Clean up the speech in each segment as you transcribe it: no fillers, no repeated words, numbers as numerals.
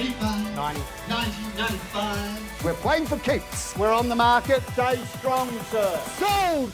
85, 90. 90, 95. We're playing for keeps. We're on the market. Stay strong, sir. Sold!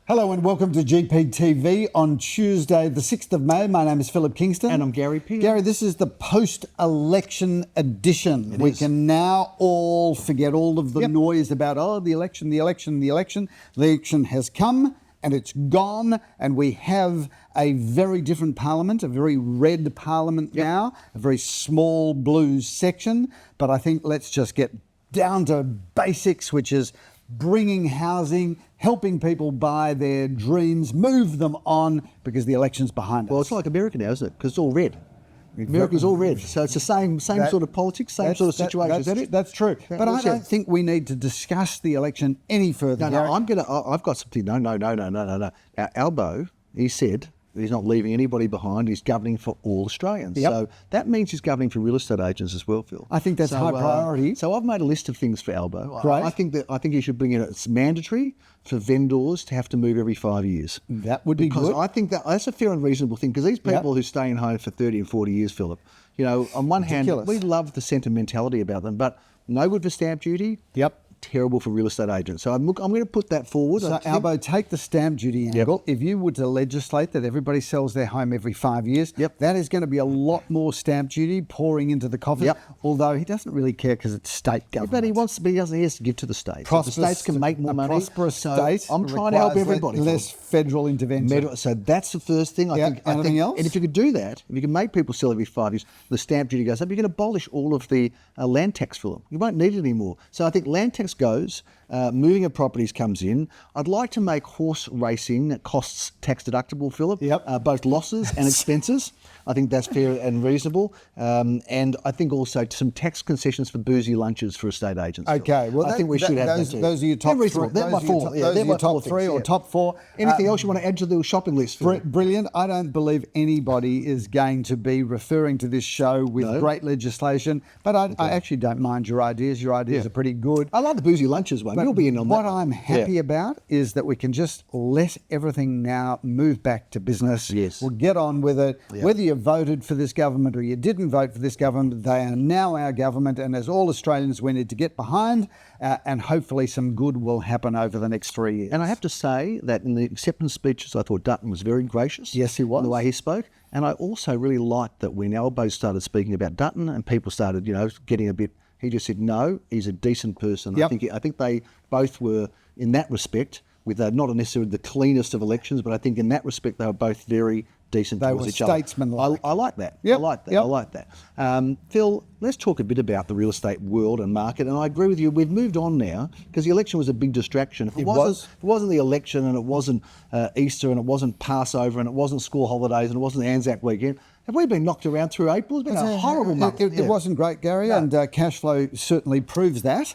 Hello and welcome to GPTV on Tuesday, the 6th of May. My name is Philip Kingston. And I'm Gary Pearce. Gary, this is the post-election edition. We can now all forget all of the noise about, the election. The election has come and it's gone, and we have a very different parliament, a very red parliament now, a very small blue section. But I think let's just get down to basics, which is bringing housing, helping people buy their dreams, move them on, because the election's behind us. Well, it's like America now, isn't it? Because it's all red. America's all red. So it's the same sort of politics, same sort of situation. Is that it? That's true. But I don't think we need to discuss the election any further. No, I've got something. No. Now, Albo, he said he's not leaving anybody behind. He's governing for all Australians. Yep. So that means he's governing for real estate agents as well, Phil. I think that's high priority. So I've made a list of things for Albo. Great. I think he should bring in, it's mandatory for vendors to have to move every 5 years. That would be good. Because I think that's a fair and reasonable thing. Because these people who stay in home for 30 and 40 years, Philip, on one hand, we love the sentimentality about them, but no good for stamp duty. Yep. Terrible for real estate agents. So I'm going to put that forward. So, Albo, take the stamp duty angle. If you were to legislate that everybody sells their home every 5 years, that is going to be a lot more stamp duty pouring into the coffers. Although he doesn't really care because it's state government. But he has to give to the states. The states can make more money. Prosperous state. I'm trying to help everybody. Less federal intervention. So that's the first thing. I think. Anything else? And if you could do that, if you can make people sell every 5 years, the stamp duty goes up. You can abolish all of the land tax for them. You won't need it anymore. So I think land tax goes. Moving of properties comes in. I'd like to make horse racing costs tax deductible, Philip. Both losses and expenses. I think that's fair and reasonable. And I think also some tax concessions for boozy lunches for estate agents. Okay, well, I think we should have those. that too. Those are your top three. They're my four. Those are your top three or top four. Anything else you want to add to the shopping list? Brilliant. I don't believe anybody is going to be referring to this show with great legislation, but I actually don't mind your ideas. Your ideas are pretty good. I love the boozy lunches one. You'll be in on that. What I'm happy about is that we can just let everything now move back to business. Yes. We'll get on with it. Whether you voted for this government or you didn't vote for this government, they are now our government, and as all Australians, we need to get behind, and hopefully some good will happen over the next 3 years. And I have to say that in the acceptance speeches, I thought Dutton was very gracious. Yes, he was. In the way he spoke. And I also really liked that when Albo started speaking about Dutton and people started, getting a bit, he just said, no, he's a decent person. I think they both were, in that respect, with not necessarily the cleanest of elections, but I think in that respect they were both very decent towards each other. They were statesmanlike. I like that. Yep. I like that. Phil, let's talk a bit about the real estate world and market. And I agree with you. We've moved on now because the election was a big distraction. If it wasn't the election, and it wasn't Easter, and it wasn't Passover, and it wasn't school holidays, and it wasn't Anzac weekend, have we been knocked around through April? It's been a horrible month. It wasn't great, Gary, and cash flow certainly proves that.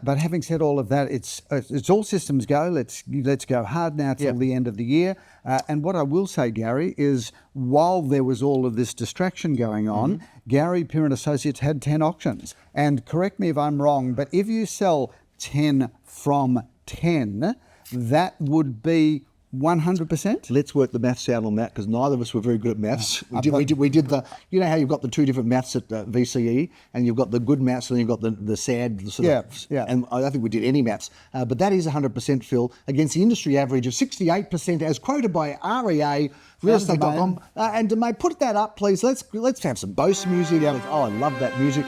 But having said all of that, it's all systems go. Let's go hard now till the end of the year. And what I will say, Gary, is while there was all of this distraction going on, Gary Pearce and Associates had 10 auctions. And correct me if I'm wrong, but if you sell 10 from 10, that would be 100%? Let's work the maths out on that because neither of us were very good at maths. We did the, how you've got the two different maths at VCE, and you've got the good maths and you've got the sad sort of. And I don't think we did any maths. But that is 100%, Phil, against the industry average of 68% as quoted by REA, realestate.com. And mate, put that up, please. Let's have some Bose music. I love that music,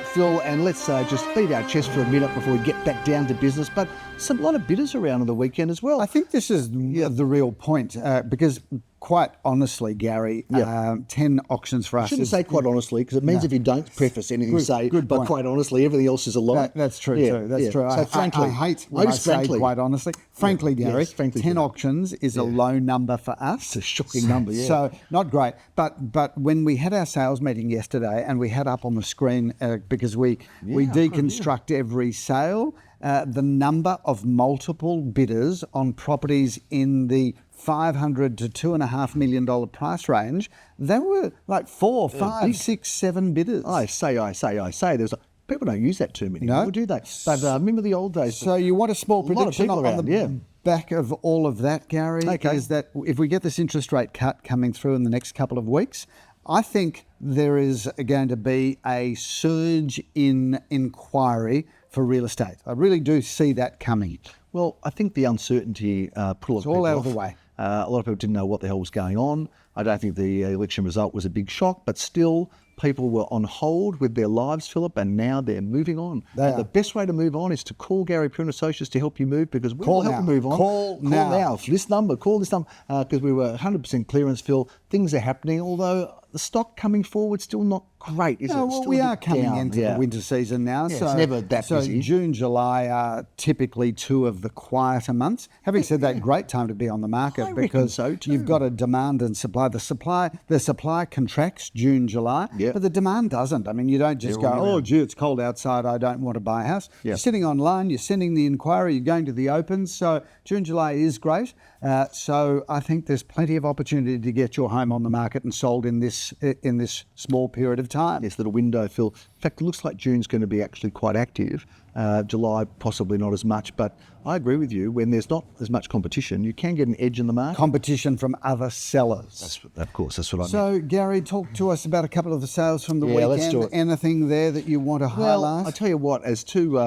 Phil. And let's just beat our chest for a minute before we get back down to business. But a lot of bidders around on the weekend as well. I think this is the real point because quite honestly, Gary, 10 auctions for us. I shouldn't say quite honestly because it means if you don't preface anything you say, but quite honestly, everything else is a lie. That's true too. That's true. So frankly, I hate when I say quite honestly. Frankly, Gary, 10 auctions is a low number for us. It's a shocking number, So not great. But when we had our sales meeting yesterday and we had up on the screen because we deconstruct every sale, the number of multiple bidders on properties in the $500 to $2.5 million price range, there were like 4, 5, 6, 7 bidders. I say. There's people don't use that term anymore, do they? But remember the old days. So you want a small prediction on the back of all of that, Gary, is that if we get this interest rate cut coming through in the next couple of weeks, I think there is going to be a surge in inquiry for real estate. I really do see that coming. Well, I think the uncertainty put a lot of people all out of off. the way. A lot of people didn't know what the hell was going on. I don't think the election result was a big shock, but still, people were on hold with their lives, Philip, and now they're moving on. And the best way to move on is to call Gary Pruitt Associates to help you move, because we will help you move on. Call now. Call this number, because we were 100% clearance, Phil. Things are happening, although the stock coming forward still not great, is it? Well, we are coming into the winter season now. Yeah, it's never that busy. June, July are typically two of the quieter months. Having said that, great time to be on the market because so too. You've got a demand and supply. The supply contracts June, July, but the demand doesn't. I mean, you don't just go, oh, gee, it's cold outside, I don't want to buy a house. You're sitting online, you're sending the inquiry, you're going to the opens. So June, July is great. So I think there's plenty of opportunity to get your home on the market and sold in this small period of time. This little window, Phil. In fact, it looks like June's going to be actually quite active. July, possibly not as much, but I agree with you. When there's not as much competition, you can get an edge in the market. Competition from other sellers. Of course, that's what I mean. So, Gary, talk to us about a couple of the sales from the weekend. Let's do it. Anything there that you want to highlight? Well, I tell you what, as two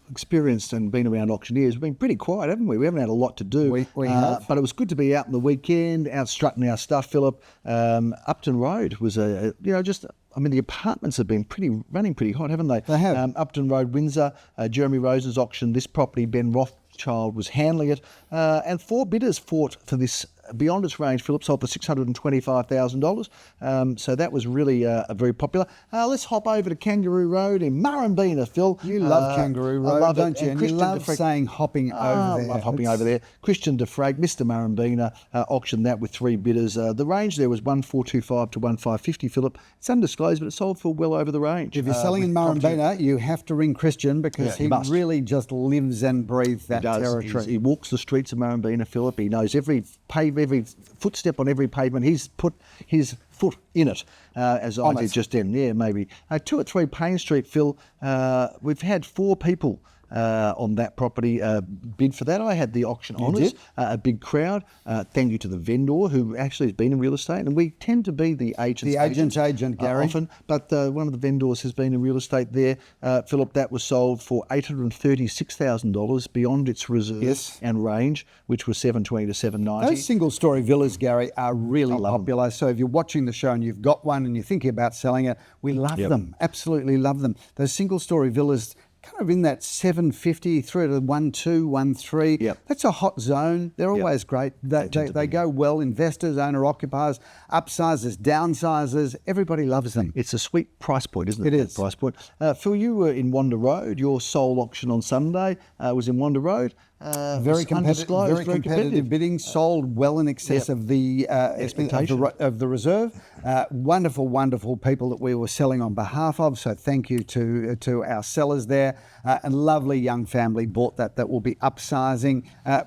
experienced and been around auctioneers, we've been pretty quiet, haven't we? We haven't had a lot to do. We have. But it was good to be out on the weekend, out strutting our stuff, Philip. Upton Road was the apartments have been running pretty hot, haven't they? They have. Upton Road, Windsor, Jeremy Rose's auction. This property, Ben Rothschild was handling it. And 4 bidders fought for this beyond its range. Philip sold for $625,000. So that was really very popular. Let's hop over to Kangaroo Road in Murrumbeena, Phil. You love Kangaroo Road, love don't you? And you love saying hopping over there. I love hopping over there. Christian DeFrag, Mr. Murrumbeena, auctioned that with 3 bidders. The range there was 1,425 to 1,550, Philip. It's undisclosed, but it sold for well over the range. If you're selling in Murrumbeena, you have to ring Christian because he really just lives and breathes that territory. He walks the streets of Murrumbeena, Philip. He knows every footstep on every pavement. He's put his foot in it, as I did just then. Yeah, maybe. 2 or 3 Payne Street, Phil. We've had 4 people on that property bid for that. I had the auction honours, a big crowd. Thank you to the vendor who actually has been in real estate, and we tend to be the agent's agent, Gary. Often, but one of the vendors has been in real estate there. Philip, that was sold for $836,000 beyond its reserve and range, which was $720 to $790. Those single-story villas, Gary, are really popular. So if you're watching the show and you've got one and you're thinking about selling it, we love them. Absolutely love them. Those single-story villas, kind of in that 750 through to 1.2, 1.3. That's a hot zone. They're always great. They go well. Investors, owner-occupiers, upsizers, downsizers. Everybody loves them. It's a sweet price point, isn't it? It is. Price point. Phil, you were in Wanda Road. Your sole auction on Sunday was in Wanda Road. Very competitive bidding, sold well in excess of the expectation of the reserve. Wonderful people that we were selling on behalf of. So thank you to our sellers there. A lovely young family bought that will be upsizing,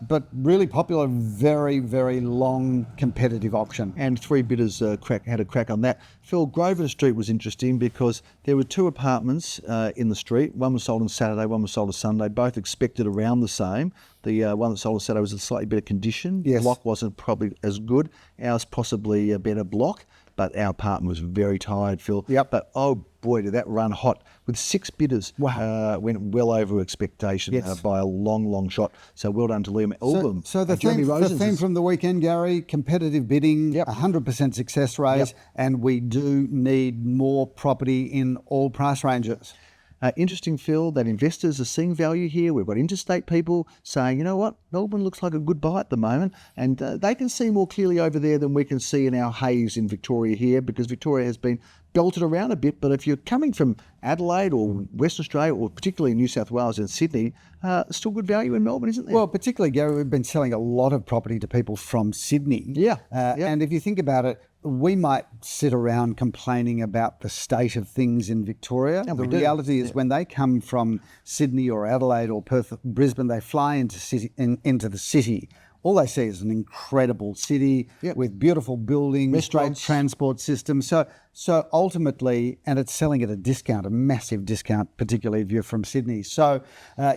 but really popular, very, very long competitive auction. And 3 bidders had a crack on that. Phil, Grosvenor Street was interesting because there were 2 apartments in the street. One was sold on Saturday, one was sold on Sunday, both expected around the same. The one that sold on Saturday was in slightly better condition. The block wasn't probably as good. Ours possibly a better block, but our apartment was very tired, Phil. But oh boy, did that run hot. With 6 bidders, went well over expectation by a long shot. So well done to Liam Album. So the theme from the weekend, Gary, competitive bidding, 100% success rate, and we do need more property in all price ranges. Interesting, Phil, that investors are seeing value here. We've got interstate people saying, you know what, Melbourne looks like a good buy at the moment. And they can see more clearly over there than we can see in our haze in Victoria here, because Victoria has been belted around a bit. But if you're coming from Adelaide or Western Australia, or particularly New South Wales and Sydney, still good value in Melbourne, isn't there? Well, particularly, Gary, we've been selling a lot of property to people from Sydney. And if you think about it, we might sit around complaining about the state of things in Victoria. The reality is when they come from Sydney or Adelaide or Perth, Brisbane, they fly into the city all they see is an incredible city with beautiful buildings, Restaurants. great transport system. So ultimately, and it's selling at a discount, a massive discount, particularly if you're from Sydney. So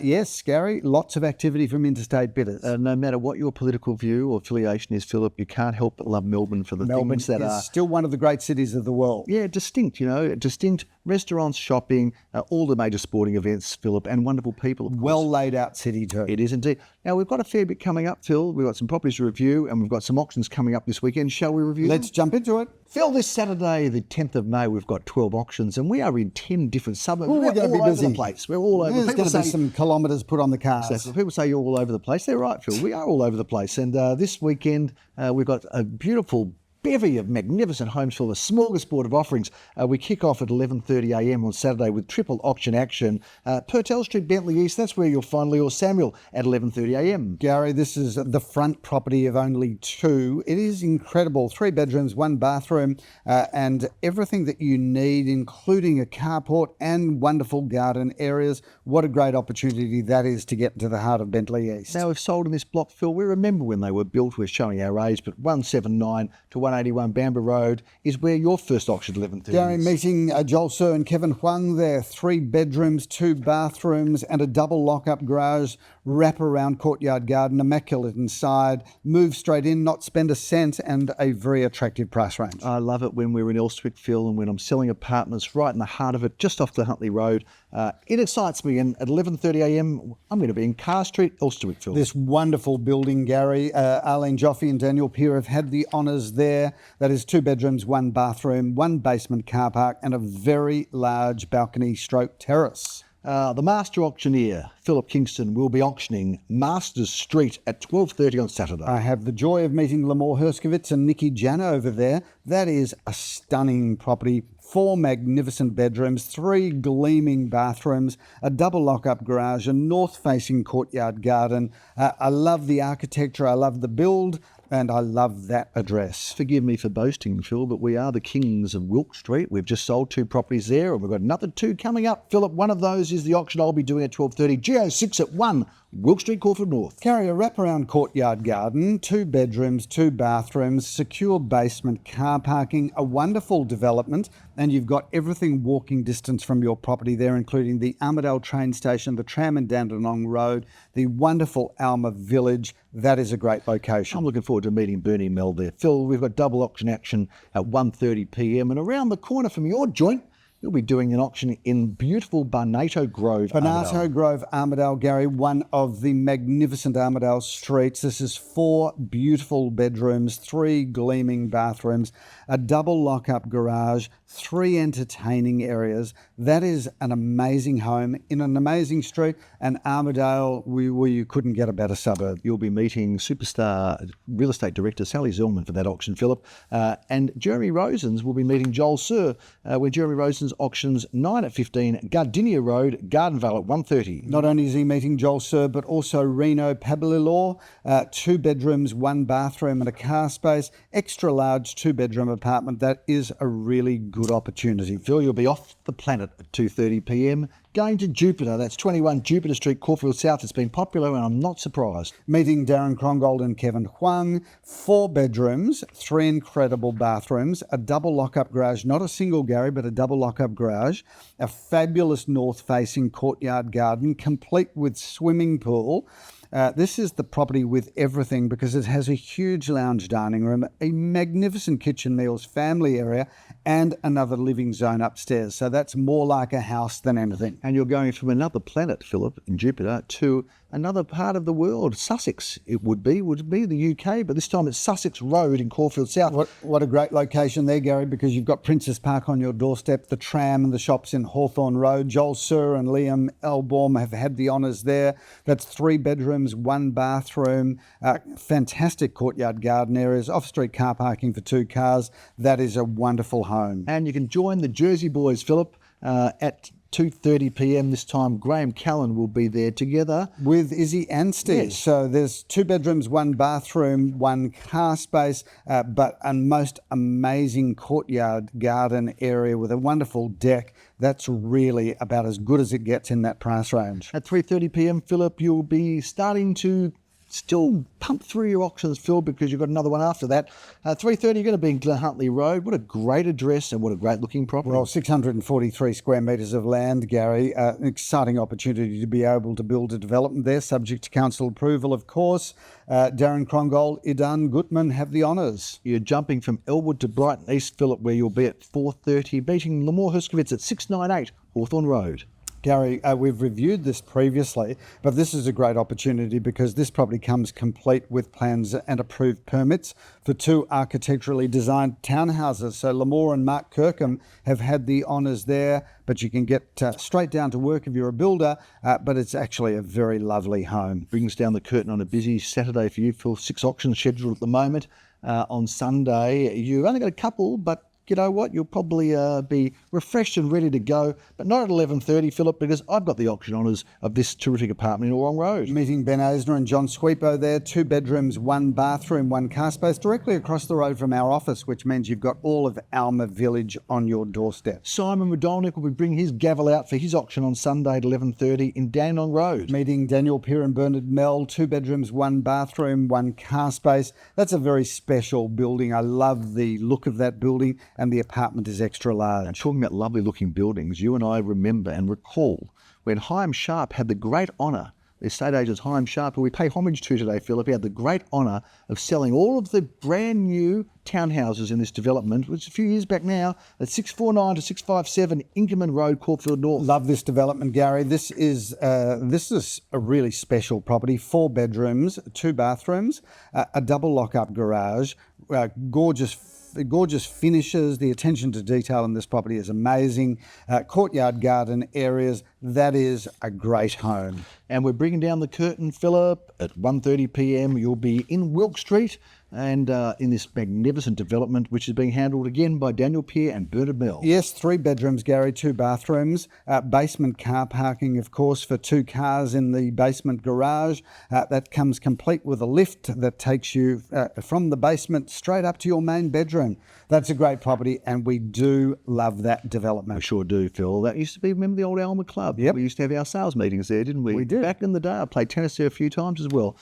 yes, Gary, lots of activity from interstate bidders. No matter what your political view or affiliation is, Philip, you can't help but love Melbourne for the things that is are still one of the great cities of the world. Yeah, distinct, distinct restaurants, shopping, all the major sporting events, Philip, and wonderful people, of course. Well laid out city too. It is indeed. Now, we've got a fair bit coming up, Phil. We've got some properties to review, and we've got some auctions coming up this weekend. Shall we review Let's jump into it. Phil, this Saturday, the 10th of May, we've got 12 auctions, and we are in 10 different suburbs. We're going to be busy. Over the place. We're all over. There's going to be some kilometres put on the cars. So people say you're all over the place. They're right, Phil. We are all over the place. And this weekend, we've got a beautiful bevy of magnificent homes for the smorgasbord of offerings. We kick off at 11:30am on Saturday with triple auction action. Purtell Street, Bentley East, that's where you'll find Leo Samuel at 11:30am. Gary, this is the front property of only 2. It is incredible. 3 bedrooms, 1 bathroom, and everything that you need, including a carport and wonderful garden areas. What a great opportunity that is to get into the heart of Bentley East. Now, we've sold in this block, Phil. We remember when they were built. We're showing our age, but 179 to 181 Bamber Road is where your first auction at 11:30 Gary, is. meeting Joel Sir and Kevin Huang there. 3 bedrooms, 2 bathrooms and a double lock-up garage, wrap-around courtyard garden, immaculate inside, move straight in, not spend a cent, and a very attractive price range. I love it when we're in Elswick, Phil, and when I'm selling apartments right in the heart of it, just off the Huntley Road. It excites me, and at 11:30am, I'm going to be in Carr Street, Elswick, Phil. This wonderful building, Gary. Arlene Joffe and Daniel Peer have had the honours there. That is 2 bedrooms, 1 bathroom, 1 basement car park, and a very large balcony stroke terrace. The master auctioneer, Philip Kingston, will be auctioning Masters Street at 12:30 on Saturday. I have the joy of meeting Lamore Herskovitz and Nikki Jana over there. That is a stunning property. 4 magnificent bedrooms, 3 gleaming bathrooms, a double lock-up garage, a north-facing courtyard garden. I love the architecture, I love the build, and I love that address. Forgive me for boasting, Phil, but we are the kings of Wilk Street. We've just sold 2 properties there, and we've got another 2 coming up. Philip, one of those is the auction I'll be doing at 12:30. GO6 at 1, Wilk Street, Caulfield North. Carry a wraparound courtyard garden, 2 bedrooms, 2 bathrooms, secure basement car parking, a wonderful development, and you've got everything walking distance from your property there, including the Armidale train station, the tram and Dandenong Road, the wonderful Alma Village. That is a great location. I'm looking forward to meeting Bernie Mel there. Phil, we've got double auction action at 1:30pm, and around the corner from your joint, you'll be doing an auction in beautiful Barnato Grove, Barnato Armidale. Grove, Armidale, Gary, one of the magnificent Armidale streets. This is 4 beautiful bedrooms, 3 gleaming bathrooms, a double lock-up garage, 3 entertaining areas. That is an amazing home in an amazing street, and Armidale, where you couldn't get a better suburb. You'll be meeting superstar real estate director Sally Zellman for that auction, Philip. And Jeremy Rosens will be meeting Joel Sir, where Jeremy Rosens auctions 9 at 15, Gardenia Road, Gardenvale at 1:30. Not only is he meeting Joel Sir, but also Reno Pabelilor, 2 bedrooms, 1 bathroom and a car space, extra large 2-bedroom apartment. That is a really good opportunity. Phil, you'll be off the planet at 2:30pm. Going to Jupiter, that's 21 Jupiter Street, Caulfield South. It's been popular and I'm not surprised. Meeting Darren Krongold and Kevin Huang, 4 bedrooms, 3 incredible bathrooms, a double lock-up garage, not a single, Gary, but a double lock-up garage, a fabulous north-facing courtyard garden, complete with swimming pool. This is the property with everything because it has a huge lounge dining room, a magnificent kitchen meals family area, and another living zone upstairs. So that's more like a house than anything. And you're going from another planet, Philip, in Jupiter, to another part of the world, Sussex. It would be the UK, but this time it's Sussex Road in Caulfield South. What a great location there, Gary, because you've got Princess Park on your doorstep, the tram and the shops in Hawthorne Road. Joel Sir and Liam Albo have had the honours there. That's 3 bedrooms, 1 bathroom, fantastic courtyard garden areas, off-street car parking for 2 cars. That is a wonderful home. And you can join the Jersey Boys, Philip, at 2:30pm this time. Graham Callan will be there together with Izzy and Steve. Yes. So there's 2 bedrooms, 1 bathroom, 1 car space, but a most amazing courtyard garden area with a wonderful deck. That's really about as good as it gets in that price range. At 3:30pm, Philip, you'll be starting to still pump through your auctions, Phil, because you've got another one after that. 3:30, you're going to be in Glen Huntly Road. What a great address and what a great looking property. Well, 643 square metres of land, Gary. An exciting opportunity to be able to build a development there, subject to council approval, of course. Darren Krongol, Idan Gutman have the honours. You're jumping from Elwood to Brighton East, Phillip, where you'll be at 4:30, beating Lamore Herskovitz at 698 Hawthorne Road. Gary, we've reviewed this previously, but this is a great opportunity because this property comes complete with plans and approved permits for 2 architecturally designed townhouses. So Lamore and Mark Kirkham have had the honours there, but you can get straight down to work if you're a builder, but it's actually a very lovely home. Brings down the curtain on a busy Saturday for you, Phil. 6 auctions scheduled at the moment. On Sunday, you've only got a couple, but you know what? You'll probably be refreshed and ready to go, but not at 11:30, Philip, because I've got the auction honours of this terrific apartment in Orong Road. Meeting Ben Eisner and John Sweepo there, 2 bedrooms, 1 bathroom, 1 car space, directly across the road from our office, which means you've got all of Alma Village on your doorstep. Simon Radolnik will be bringing his gavel out for his auction on Sunday at 11:30 in Dandenong Road. Meeting Daniel Peer and Bernard Mell, 2 bedrooms, 1 bathroom, 1 car space. That's a very special building. I love the look of that building, and the apartment is extra large. And talking about lovely looking buildings, you and I remember and recall when Hyam Sharp had the great honour, the estate agent Hyam Sharp, who we pay homage to today, Philip, he had the great honour of selling all of the brand new townhouses in this development, which a few years back now, at 649 to 657 Inkerman Road, Caulfield North. Love this development, Gary. This is a really special property. 4 bedrooms, 2 bathrooms, a double lock-up garage, gorgeous finishes. The attention to detail in this property is amazing. Courtyard garden areas. That is a great home. And we're bringing down the curtain, Philip, at 1:30 p.m. You'll be in Wilk Street and in this magnificent development, which is being handled again by Daniel Peer and Bernard Mell. Yes, 3 bedrooms, Gary, 2 bathrooms, basement car parking, of course, for 2 cars in the basement garage. That comes complete with a lift that takes you from the basement straight up to your main bedroom. That's a great property, and we do love that development. We sure do, Phil. That used to be, remember the old Alma Club? Yep. We used to have our sales meetings there, didn't we? We did. Back in the day, I played tennis there a few times as well.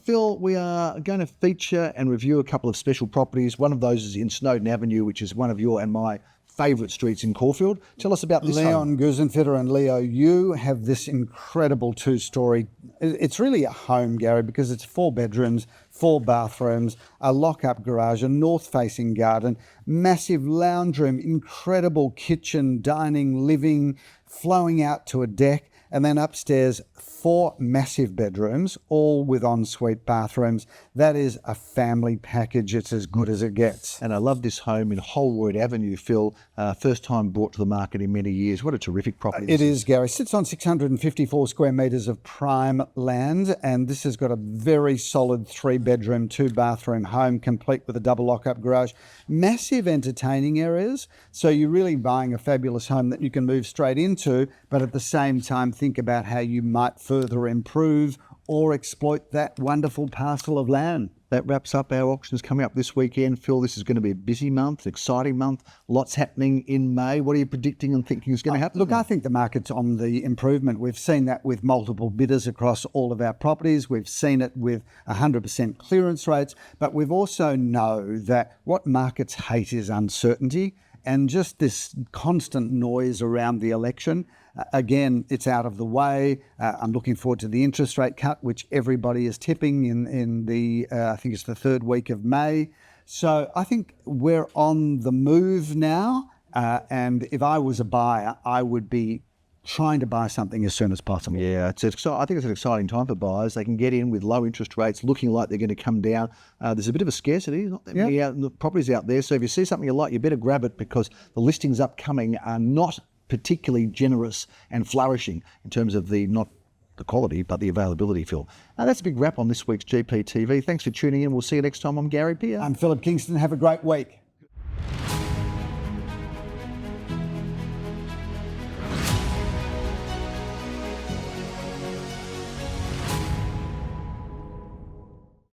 Phil, we are going to feature and review a couple of special properties. One of those is in Snowden Avenue, which is one of your and my favourite streets in Caulfield. Tell us about this Leon home. Gusenfitter and Leo, you have this incredible 2-story. It's really a home, Gary, because it's 4 bedrooms, 4 bathrooms, a lock-up garage, a north-facing garden, massive lounge room, incredible kitchen, dining, living, flowing out to a deck, and then upstairs 4 massive bedrooms, all with ensuite bathrooms. That is a family package. It's as good as it gets. And I love this home in Holroyd Avenue, Phil. First time brought to the market in many years. What a terrific property. It is, Gary. Sits on 654 square metres of prime land, and this has got a very solid 3-bedroom, 2-bathroom home, complete with a double lock-up garage. Massive entertaining areas, so you're really buying a fabulous home that you can move straight into, but at the same time think about how you might further improve or exploit that wonderful parcel of land. That wraps up our auctions coming up this weekend. Phil, this is going to be a busy month, an exciting month. Lots happening in May. What are you predicting and thinking is going to happen? Look, I think the market's on the improvement. We've seen that with multiple bidders across all of our properties. We've seen it with 100% clearance rates. But we've also know that what markets hate is uncertainty and just this constant noise around the election. Again, it's out of the way. I'm looking forward to the interest rate cut, which everybody is tipping in the, I think it's the 3rd week of May. So I think we're on the move now. And if I was a buyer, I would be trying to buy something as soon as possible. Yeah, I think it's an exciting time for buyers. They can get in with low interest rates, looking like they're going to come down. There's a bit of a scarcity, not that many properties out there. So if you see something you like, you better grab it because the listings upcoming are not particularly generous and flourishing in terms of not the quality, but the availability, Phil. That's a big wrap on this week's GPTV. Thanks for tuning in. We'll see you next time. I'm Gary Peer. I'm Philip Kingston. Have a great week.